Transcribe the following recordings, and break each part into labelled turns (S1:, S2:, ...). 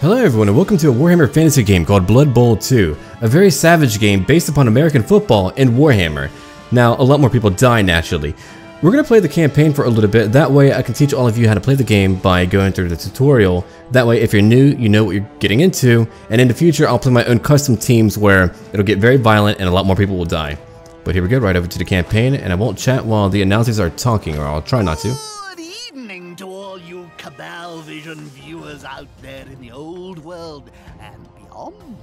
S1: Hello everyone and welcome to a Warhammer fantasy game called Blood Bowl 2, a very savage game based upon American football and Warhammer. Now, a lot more people die naturally. We're going to play the campaign for a little bit, that way I can teach all of you how to play the game by going through the tutorial. That way if you're new, you know what you're getting into, and in the future I'll play my own custom teams where it'll get very violent and a lot more people will die. But here we go, right over to the campaign, and I won't chat while the announcers are talking, or I'll try not to.
S2: Good evening to all you Cabal Vision viewers out there in the old world and beyond.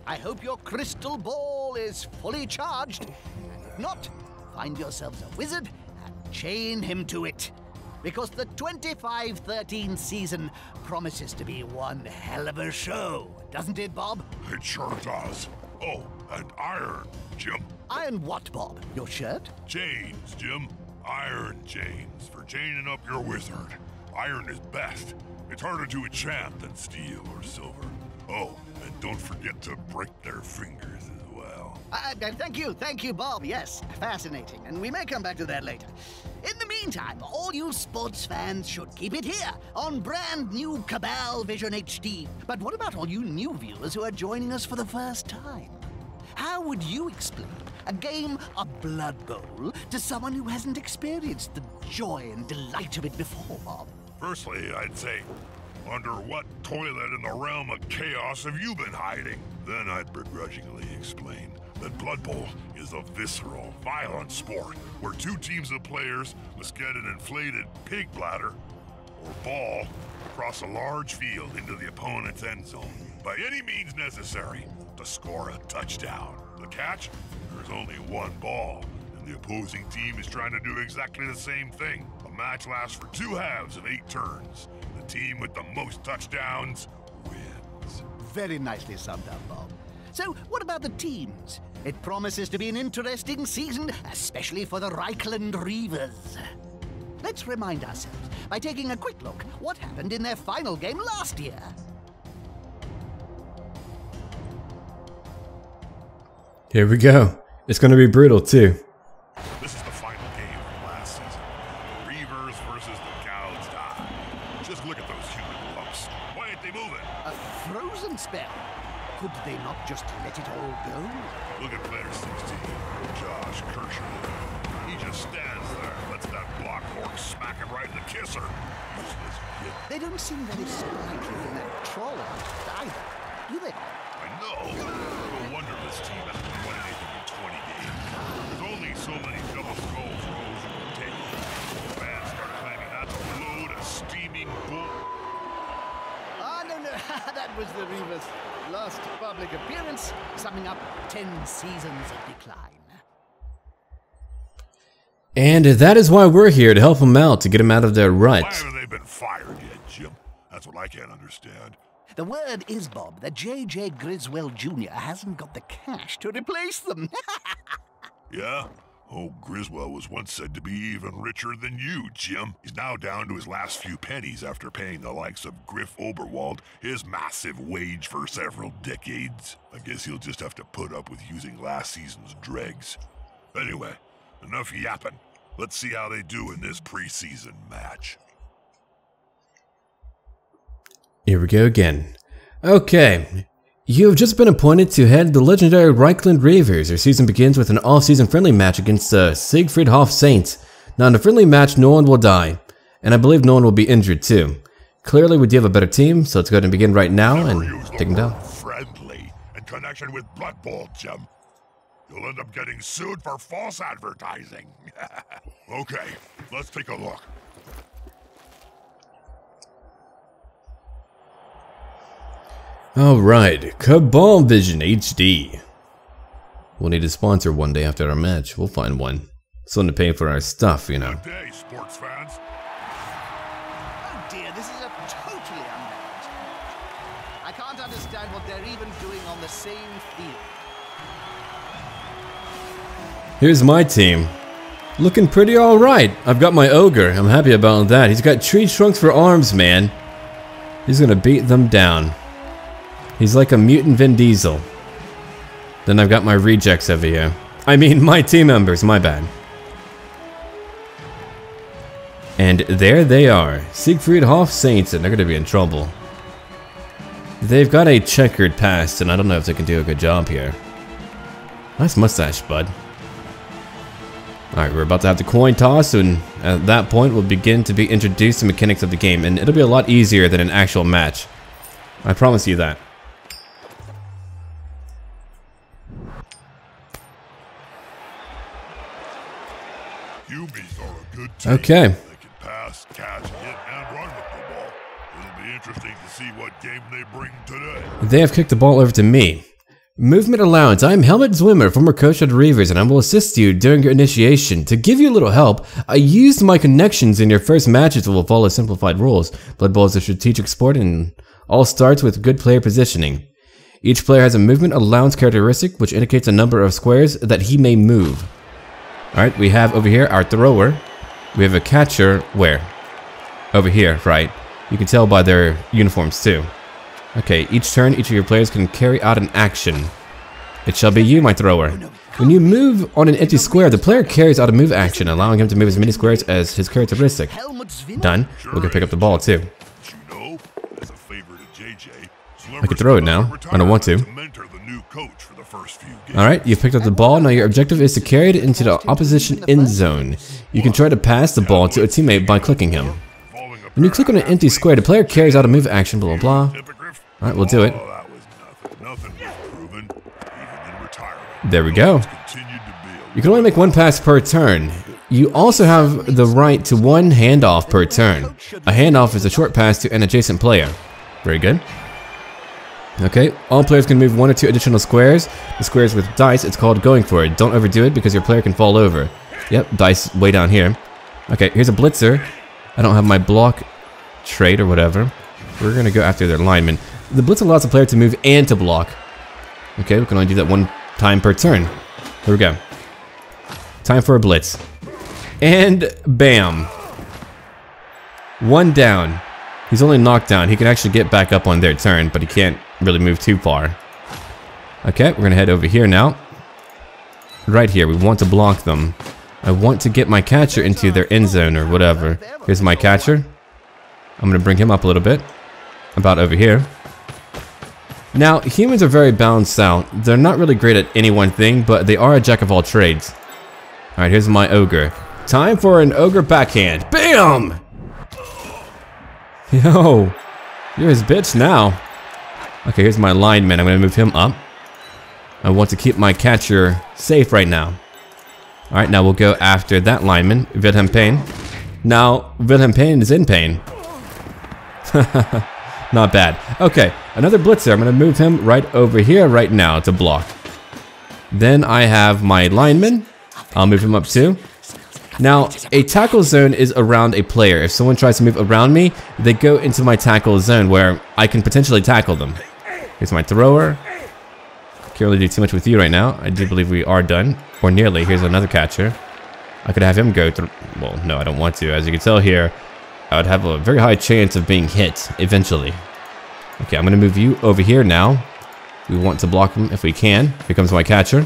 S2: I hope your crystal ball is fully charged, and if not, find yourselves a wizard and chain him to it, because the 25-13 season promises to be one hell of a show, doesn't it, Bob?
S3: It sure does. Oh, and iron, Jim.
S2: Iron what, Bob? Your shirt?
S3: Chains, Jim. Iron chains for chaining up your wizard. Iron is best. It's harder to enchant than steel or silver. Oh, and don't forget to break their fingers as well.
S2: Thank you, Bob. Yes, fascinating, and we may come back to that later. In the meantime, all you sports fans should keep it here on brand new Cabal Vision HD. But what about all you new viewers who are joining us for the first time? How would you explain a game of Blood Bowl to someone who hasn't experienced the joy and delight of it before, Bob?
S3: Firstly, I'd say, under what toilet in the realm of chaos have you been hiding? Then I'd begrudgingly explain that Blood Bowl is a visceral, violent sport where two teams of players must get an inflated pig bladder or ball across a large field into the opponent's end zone by any means necessary to score a touchdown. The catch? There's only one ball, and the opposing team is trying to do exactly the same thing. The match lasts for 2 halves of 8 turns. The team with the most touchdowns wins.
S2: Very nicely summed up, Bob. So, what about the teams? It promises to be an interesting season, especially for the Reichland Reavers. Let's remind ourselves by taking a quick look what happened in their final game last year.
S1: Here we go. It's going to be brutal too.
S3: This is the final game from last season. The Reavers versus the Gouds die. Just look at those human lumps. Why ain't they moving?
S2: A frozen spell? Could they not just let it all go?
S3: Look at player 16, Josh Kircher. He just stands there, lets that block orc smack him right in the kisser. Useless kid.
S2: They don't seem very sprightly in that troll either, do they?
S3: I know. No wonder this team hasn't won anything in 20 games. There's only so many double skull throws you can take. The fans start claiming that's a load of steaming bull.
S2: Ah, no, that was the Reavers' last public appearance, summing up 10 seasons of decline.
S1: And that is why we're here, to help them out, to get them out of their rut.
S3: Why haven't they been fired yet, Jim? That's what I can't understand.
S2: The word is, Bob, that J.J. Griswold Jr. hasn't got the cash to replace them.
S3: Yeah? Oh, Griswold was once said to be even richer than you, Jim. He's now down to his last few pennies after paying the likes of Griff Oberwald his massive wage for several decades. I guess he'll just have to put up with using last season's dregs. Anyway, enough yapping. Let's see how they do in this preseason match.
S1: Here we go again. Okay. You have just been appointed to head the legendary Reichland Reavers. Your season begins with an off-season friendly match against the Siegfried Hof Saints. Now in a friendly match, no one will die. And I believe no one will be injured too. Clearly we do have a better team, so let's go ahead and begin right now and take them down.
S3: Friendly in connection with Blood Bowl, Jim. You'll end up getting sued for false advertising. Okay, let's take a look.
S1: Alright, Cabal Vision HD. We'll need a sponsor one day after our match. We'll find one. Something to pay for our stuff, you know.
S3: Good day, sports fans.
S2: Oh dear, this is a totally unbalanced match. I can't understand what they're even doing on the same field.
S1: Here's my team. Looking pretty alright. I've got my ogre. I'm happy about that. He's got tree trunks for arms, man. He's gonna beat them down. He's like a mutant Vin Diesel. Then I've got my rejects over here. I mean, my team members, my bad. And there they are, Siegfried Hof Saints, and they're gonna be in trouble. They've got a checkered past, and I don't know if they can do a good job here. Nice mustache, bud. Alright, we're about to have the coin toss, and at that point we'll begin to be introduced to mechanics of the game, and it'll be a lot easier than an actual match. I promise you that.
S3: Cubies are a good team.
S1: Okay.
S3: They can pass, catch, hit, and run with the ball. It'll be interesting to see what game they bring today.
S1: They have kicked the ball over to me. Movement allowance. I am Helmet Zwimmer, former coach of the Reavers, and I will assist you during your initiation. To give you a little help, I used my connections in your first matches that will follow simplified rules. Blood Bowl is a strategic sport and all starts with good player positioning. Each player has a movement allowance characteristic which indicates a number of squares that he may move. Alright, we have over here our thrower. We have a catcher, where? Over here, right. You can tell by their uniforms too. Okay, each turn, each of your players can carry out an action. It shall be you, my thrower. When you move on an empty square, the player carries out a move action, allowing him to move as many squares as his characteristic. Done. We're gonna pick up the ball too. I can throw it now. I don't want to. Alright, you've picked up the ball. Now your objective is to carry it into the opposition end zone. You can try to pass the ball to a teammate by clicking him. When you click on an empty square, the player carries out a move action, blah blah blah. Alright, we'll do it. There we go. You can only make one pass per turn. You also have the right to one handoff per turn. A handoff is a short pass to an adjacent player. Very good. Okay, all players can move one or two additional squares. The squares with dice, it's called going for it. Don't overdo it because your player can fall over. Yep, dice way down here. Okay, here's a blitzer. I don't have my block trait or whatever. We're gonna go after their lineman. The blitz allows the player to move and to block. Okay, we can only do that one time per turn. Here we go. Time for a blitz. And bam. One down. He's only knocked down. He can actually get back up on their turn, but he can't really move too far. Okay, we're gonna head over here now. Right here, we want to block them. I want to get my catcher into their end zone or whatever. Here's my catcher. I'm gonna bring him up a little bit. About over here. Now, humans are very balanced out. They're not really great at any one thing, but they are a jack of all trades. Alright, here's my ogre. Time for an ogre backhand. BAM! Yo, you're his bitch now. Okay, here's my lineman. I'm gonna move him up. I want to keep my catcher safe right now. Alright, now we'll go after that lineman, Wilhelm Payne. Now, Wilhelm Payne is in pain. Not bad. Okay, another blitzer. I'm gonna move him right over here right now to block. Then I have my lineman. I'll move him up too. Now, a tackle zone is around a player. If someone tries to move around me, they go into my tackle zone where I can potentially tackle them. Here's my thrower. Can't really do too much with you right now. I do believe we are done, or nearly. Here's another catcher. I could have him go through. Well, no, I don't want to. As you can tell here, I would have a very high chance of being hit eventually. Okay, I'm going to move you over here now. We want to block him if we can. Here comes my catcher.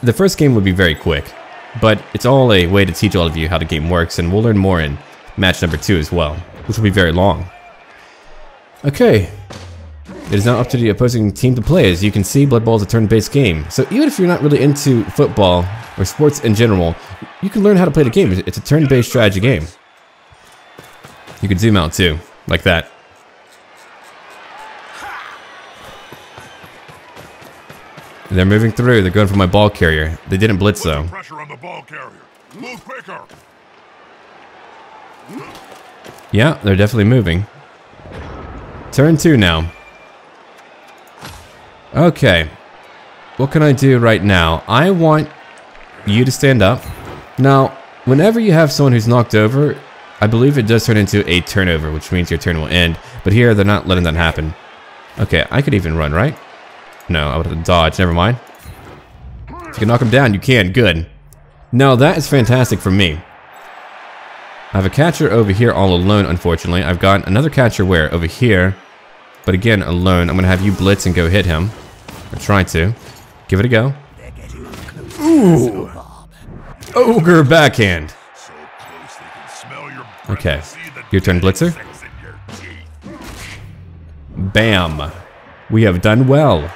S1: The first game would be very quick. But it's all a way to teach all of you how the game works, and we'll learn more in match number 2 as well, which will be very long. Okay, it is now up to the opposing team to play. As you can see, Blood Bowl is a turn-based game, so even if you're not really into football or sports in general, you can learn how to play the game. It's a turn-based strategy game. You can zoom out too, like that. They're moving through. They're going for my ball carrier. They didn't blitz though.
S3: Pressure on the ball carrier. Move quicker.
S1: Yeah, they're definitely moving. Turn 2 now. Okay. What can I do right now? I want you to stand up. Now, whenever you have someone who's knocked over, I believe it does turn into a turnover, which means your turn will end. But here, they're not letting that happen. Okay, I could even run, right? No, I would have to dodge. Never mind. If you can knock him down, you can. Good. No, that is fantastic for me. I have a catcher over here all alone, unfortunately. I've got another catcher where? Over here. But again, alone. I'm going to have you blitz and go hit him. Or try to. Give it a go. Ooh! Ogre backhand. Okay. Your turn, blitzer. Bam. We have done well.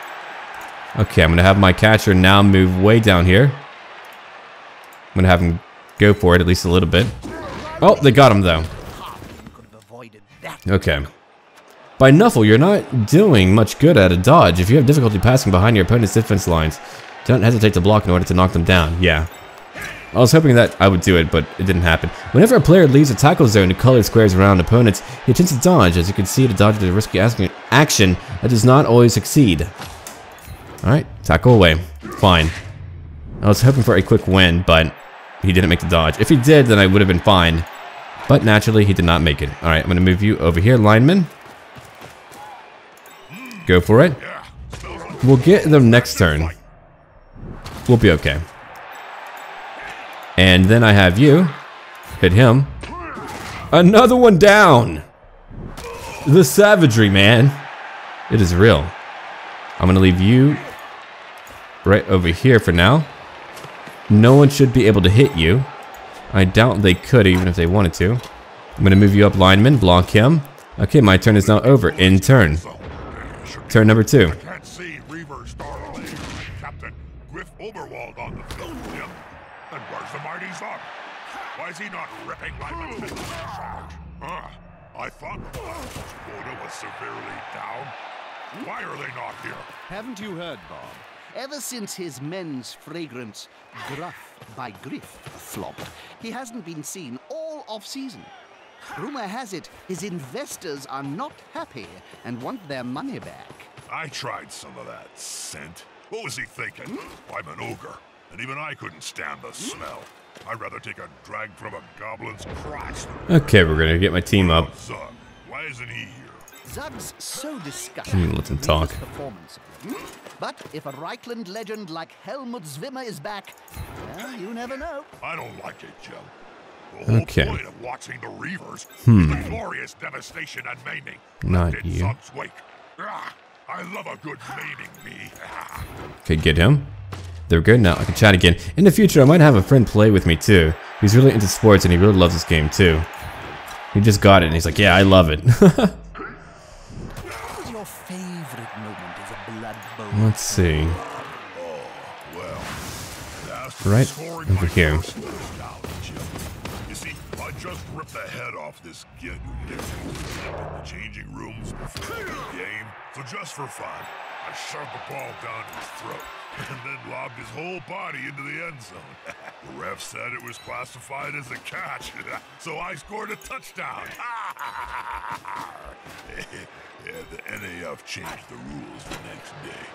S1: Okay, I'm going to have my catcher now move way down here. I'm going to have him go for it at least a little bit. Oh, they got him though. Okay. By Nuffle, you're not doing much good at a dodge. If you have difficulty passing behind your opponent's defense lines, don't hesitate to block in order to knock them down. Yeah. I was hoping that I would do it, but it didn't happen. Whenever a player leaves a tackle zone to colored squares around opponents, he attempts to dodge. As you can see, to dodge is a risky action that does not always succeed. Alright, tackle away. Fine. I was hoping for a quick win, but he didn't make the dodge. If he did, then I would have been fine. But naturally, he did not make it. Alright, I'm going to move you over here, lineman. Go for it. We'll get them next turn. We'll be okay. And then I have you hit him. Another one down. The savagery, man. It is real. I'm going to leave you right over here for now. No one should be able to hit you. I doubt they could even if they wanted to. I'm going to move you up, lineman. Block him. Okay, my turn is now over. In turn. Turn number 2.
S3: I can't see Reaver Starling and Captain Griff Overwald on the field, Jim. And where's the mighty Zug? Why is he not ripping like a business charge? I thought the last quota was severely down. Why are they not here?
S2: Haven't you heard, Bob? Ever since his men's fragrance, Gruff by Griff, flopped, he hasn't been seen all off-season. Rumor has it his investors are not happy and want their money back.
S3: I tried some of that scent. What was he thinking? I'm an ogre, and even I couldn't stand the smell. I'd rather take a drag from a goblin's crotch.
S1: Okay, we're gonna get my team up.
S3: Zug, why isn't he here?
S2: Zug's so disgusting.
S1: Let him talk.
S2: Performance. But if a Reichland legend like Helmut Zwimmer is back, well, you never know.
S3: I don't like it, Joe. The whole
S1: Okay.
S3: point of watching the Reavers is the glorious devastation and maiming.
S1: Not
S3: left in
S1: you.
S3: Zug's wake. I love a good maiming, me.
S1: Okay, get him. They're good now. I can chat again. In the future, I might have a friend play with me too. He's really into sports and he really loves this game too. He just got it and he's like, yeah, I love it.
S2: What was your favorite moment as a Blood Bowl?
S1: Let's see.
S3: Oh, well. That's
S1: Right
S3: scoring
S1: over
S3: my
S1: here.
S3: first touchdown, Jim. You see, I just ripped the head off this kid who did in the changing rooms before the game. So just for fun, I shoved the ball down his throat and then lobbed his whole body into the end zone. The ref said it was classified as a catch, so I scored a touchdown. Yeah, the NAF changed the rules the next day.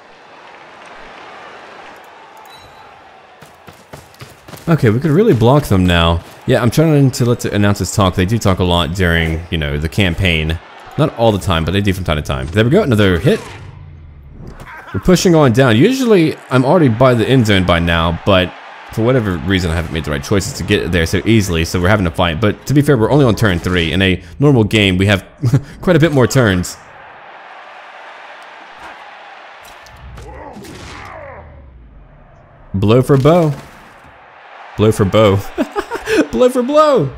S1: Okay, we could really block them now. Yeah, I'm trying to let the announcers talk. They do talk a lot during, you know, the campaign. Not all the time, but they do from time to time. There we go, another hit. We're pushing on down. Usually, I'm already by the end zone by now, but for whatever reason, I haven't made the right choices to get there so easily, so we're having to fight. But to be fair, we're only on turn 3. In a normal game, we have quite a bit more turns. Blow for bow. Blow for bow. Blow for blow.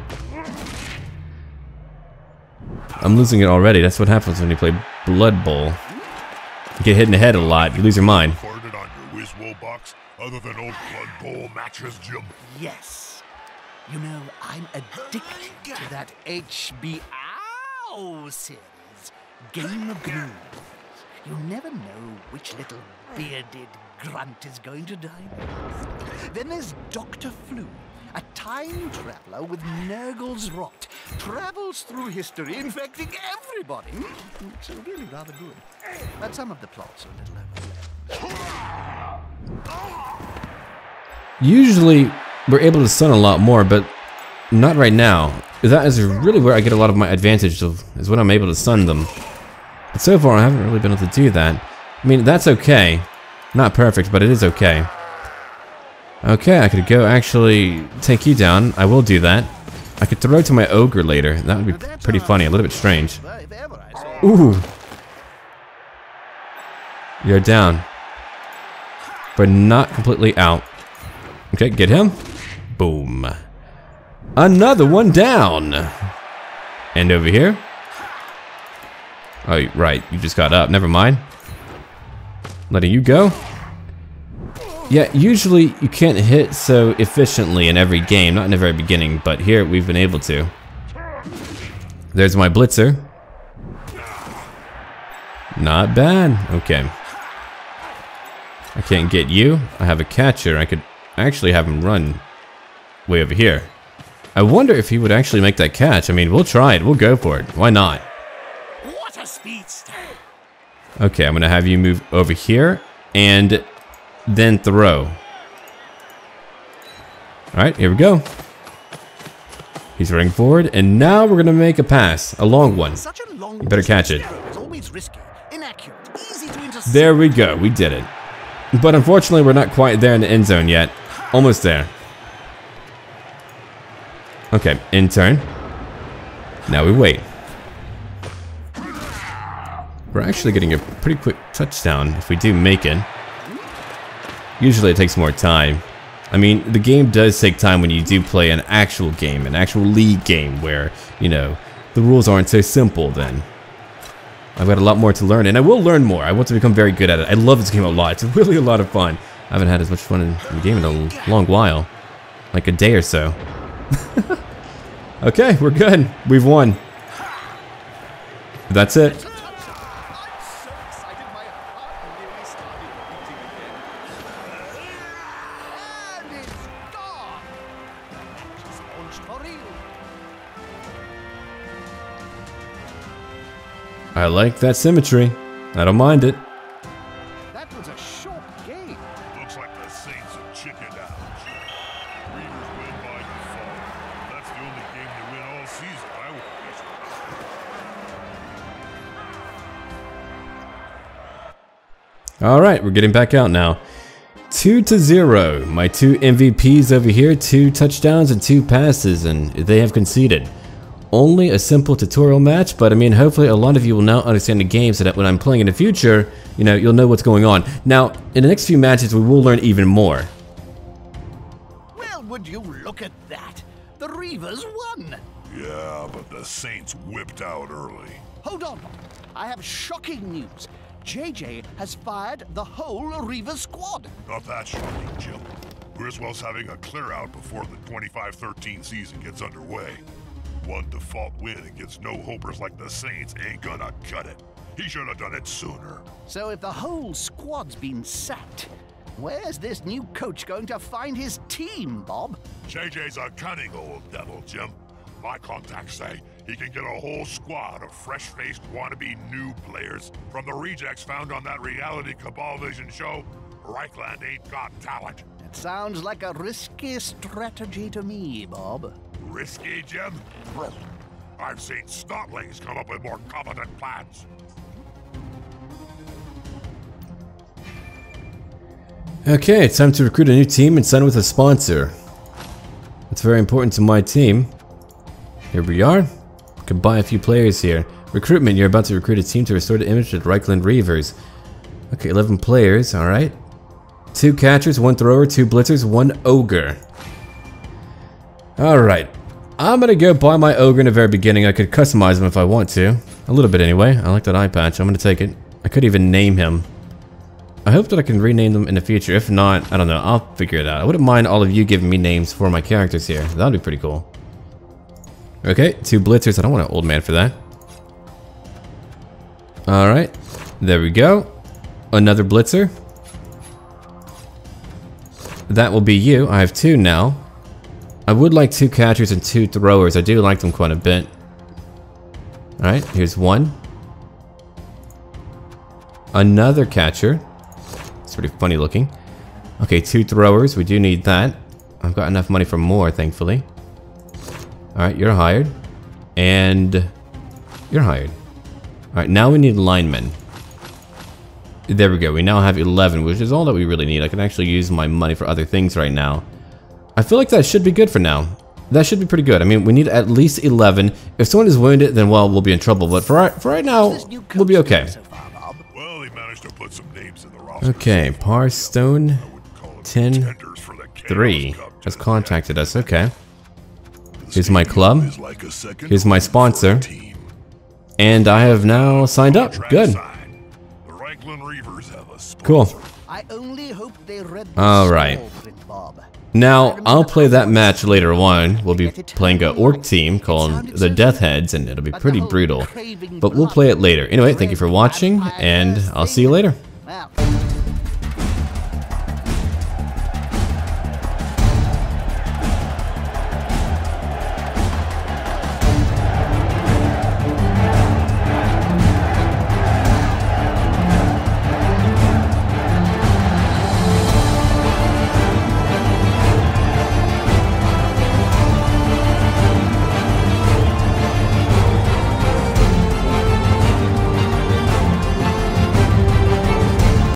S1: I'm losing it already. That's what happens when you play Blood Bowl. You get hit in the head a lot. You lose your mind.
S3: Recorded on your Wizwo box, other than old Blood Bowl matches, Jim.
S2: Yes. You know, I'm addicted to that HBO series, Game of Grooves. You never know which little bearded grunt is going to die next. Then there's Dr. Flu, a time traveler with Nurgle's rot, travels through history, infecting everybody. It's really rather good. But some of the plots are a little overlapped.
S1: Usually, we're able to stun a lot more, but not right now. That is really where I get a lot of my advantage, is when I'm able to stun them. But so far, I haven't really been able to do that. I mean, that's okay. Not perfect, but it is okay. Okay, I could go actually take you down. I will do that. I could throw to my ogre later. That would be pretty funny, a little bit strange. Ooh. You're down. But not completely out. Okay, get him. Boom. Another one down. And over here. Oh, right. You just got up. Never mind. Letting you go. Yeah, usually you can't hit so efficiently in every game. Not in the very beginning, but here we've been able to. There's my blitzer. Not bad. Okay. I can't get you. I have a catcher. I could actually have him run way over here. I wonder if he would actually make that catch. I mean, we'll try it. We'll go for it. Why not?
S2: What a speedster!
S1: Okay, I'm gonna have you move over here and then throw. Alright, here we go. He's running forward, and now we're gonna make a pass. A long one.
S2: Such a long
S1: You better catch it.
S2: is always risky, inaccurate, easy to intercept.
S1: There we go. We did it. But unfortunately, we're not quite there in the end zone yet. Almost there. Okay, in turn. Now we wait. We're actually getting a pretty quick touchdown if we do make it. Usually it takes more time. I mean, the game does take time when you do play an actual game, an actual league game where, you know, the rules aren't so simple then. I've got a lot more to learn, and I will learn more. I want to become very good at it. I love this game a lot. It's really a lot of fun. I haven't had as much fun in the game in a long while. Like a day or so. Okay, we're good. We've won. That's it.
S2: I'm so excited my heart nearly started beating again. And it's gone! Just launched for real.
S1: I like that symmetry. I don't mind it.
S2: That was a short game.
S3: Looks like the Saints have chickened out. Reavers win by default. That's the only game they win all season. I would guess.
S1: Alright, we're getting back out now. 2-0. My 2 MVPs over here, 2 touchdowns and 2 passes, and they have conceded. Only a simple tutorial match, but I mean, hopefully a lot of you will now understand the game so that when I'm playing in the future, you know, you'll know what's going on. Now, in the next few matches, we will learn even more.
S2: Well, would you look at that? The Reavers won.
S3: Yeah, but the Saints whipped out early.
S2: Hold on. I have shocking news. JJ has fired the whole Reaver squad.
S3: Not that shocking, Jim. Griswold's having a clear out before the 25-13 season gets underway. One default win against no-hopers like the Saints ain't gonna cut it. He should have done it sooner.
S2: So if the whole squad's been sacked, where's this new coach going to find his team, Bob?
S3: JJ's a cunning old devil, Jim. My contacts say he can get a whole squad of fresh-faced wannabe new players from the rejects found on that reality Cabal Vision show. Reichland ain't got talent.
S2: It sounds like a risky strategy to me, Bob.
S3: Risky, Jim? I've seen snotlings come up with more competent plans.
S1: Okay, it's time to recruit a new team and sign with a sponsor. It's very important to my team. Here we are. We can buy a few players here. Recruitment, you're about to recruit a team to restore the image of the Reichland Reavers. Okay, 11 players, alright. 2 catchers, 1 thrower, 2 blitzers, 1 ogre. Alright. I'm gonna go buy my ogre in the very beginning. I could customize him if I want to. A little bit anyway. I like that eye patch. I'm gonna take it. I could even name him. I hope that I can rename them in the future. If not, I don't know. I'll figure it out. I wouldn't mind all of you giving me names for my characters here. That would be pretty cool. Okay, 2 blitzers. I don't want an old man for that. Alright. There we go. Another blitzer. That will be you. I have 2 now. I would like 2 catchers and 2 throwers. I do like them quite a bit. Alright, here's 1. Another catcher. It's pretty funny looking. Okay, 2 throwers. We do need that. I've got enough money for more, thankfully. Alright, you're hired. And you're hired. Alright, now we need linemen. There we go. We now have 11, which is all that we really need. I can actually use my money for other things right now. I feel like that should be good for now. That should be pretty good. I mean, we need at least 11. If someone is wounded, then, well, we'll be in trouble. But for right now, we'll be okay.
S3: Well, he managed to put some names in the roster.
S1: Okay, Parstone 10-3 has contacted us. Okay. Here's my club. Here's my sponsor. And I have now signed up. Good.
S3: The Ranklin Reavers have a sport.
S1: Cool.
S2: I only hope they read the
S1: All right.
S2: small print, Bob.
S1: Now, I'll play that match later on. We'll be playing an orc team called the Deathheads, and it'll be pretty brutal. But we'll play it later. Anyway, thank you for watching, and I'll see you later.
S2: Well,